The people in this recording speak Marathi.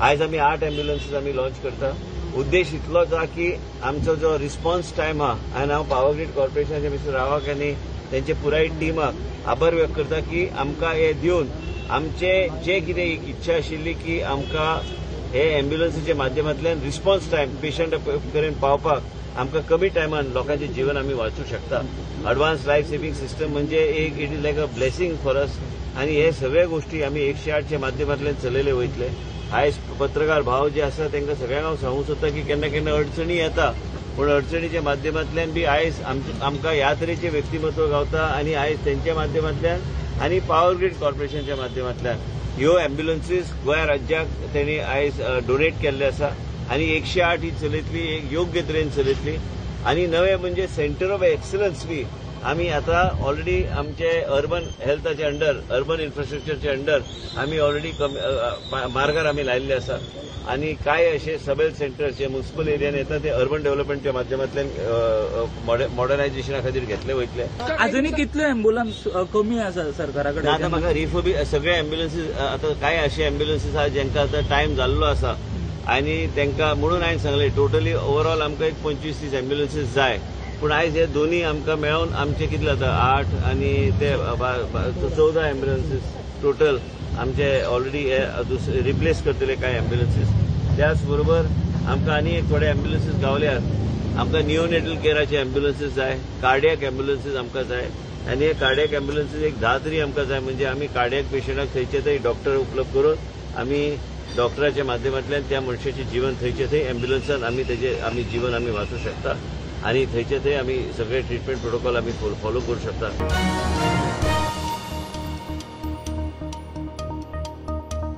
आज आम्ही 8 अँब्युलन्सीस आम्ही लॉन्च करता। उद्देश इतलोच हा की आमचो जो रिस्पॉन्स टायम हा आनी हांव पॉवर ग्रीड कॉर्पोरेशनाचे मिस्टर रावाक आनी त्यांचे पुराय टीमाक आभार व्यक्त करता की आमकां हे दिवन आमचे जे कितें इच्छा आशिल्ली की आमकां हे अँब्युलन्सीच्या माध्यमांतल्यान रिस्पॉन्स टायम पेशंट पर्यंत पावपाक आमकां कमी टायमान लोकांचे जीवन आमी वाचूंक शकता। एडवान्स लायफ सेव्हिंग सिस्टम म्हणजे एक it is like a blessing for us आनी हे सगळे गोष्टी आमी 108च्या माध्यमांतल्यान चलयले वयतले। आयज पत्रकार भाव जे आसा तांकां सगळ्यांक हांव सांगूंक सोदता की केन्ना केन्ना अडचणी येता पूण अडचणीच्या माध्यमांतल्यान बी आयज आमकां ह्या तरेचे व्यक्तिमत्व गावता आनी आयज तेंच्या माध्यमांतल्यान आनी पॉवर ग्रीड कॉर्पोरेशनच्या माध्यमांतल्यान ह्यो अँब्युलन्सीस गोंय राज्याक तेणी आयज डोनेट केल्ले आसा आनी 108 ही चलयतली एक योग्य तरेन चलयतली आनी नवे म्हणजे सेंटर ऑफ एक्सलन्स बी आमी आतां ऑलरेडी आमचे अर्बन हेल्थाचे अंडर अर्बन इन्फ्रास्ट्रक्चरचे अंडर आमी ऑलरेडी मार्गार आमी लायिल्ले आसा आनी कांय अशे सब हेल्थ सेंटर्स जे म्युनिसिपल एरियान येता ते अर्बन डेव्हलपमेंटच्या माध्यमांतल्यान मॉडर्नायझेशना खातीर घेतले वयतले। अजुनूय कितले अँब्युलन्स कमी आसा सरकारा कडेन? आतां म्हाका सगळे अँब्युलन्सीस आतां कांय अशे अँब्युलन्सीस आसा जांकां आतां टायम जाल्लो आसा आनी तांकां म्हणून हांवें सांगलें टोटली ओवरऑल आमकां एक 25-30 अँब्युलन्सीस जाय पूण आयज हे दोन्ही आमकां मेळून आमचे कितले जाता 8 आनी ते 14 अँब्युलन्सीस टोटल आमचे ऑलरेडी रिप्लेस करतले कांय अँब्युलन्सीस। त्याच बरोबर आमकां आनी एक थोडे अँब्युलन्सीस गावल्यात। आमकां निओनेटल केअराचे अँब्युलन्सीस जाय, कार्डियक अँब्युलन्सीस आमकां जाय आनी हे कार्डियक अँब्युलन्सीस एक 10 तरी आमकां जाय म्हणजे आमी कार्डियक पेशंटाक थंयचे थंय डॉक्टर उपलब्ध करून आमी डॉक्टराच्या माध्यमांतल्यान त्या मनशाचें जीवन थंयचे थंय अँब्युलन्सान आमी जीवन आमी वाचूंक शकता आनी थंयचे थंय आमी सगळे ट्रिटमेंट प्रोटोकॉल आमी फॉलो करूंक शकता।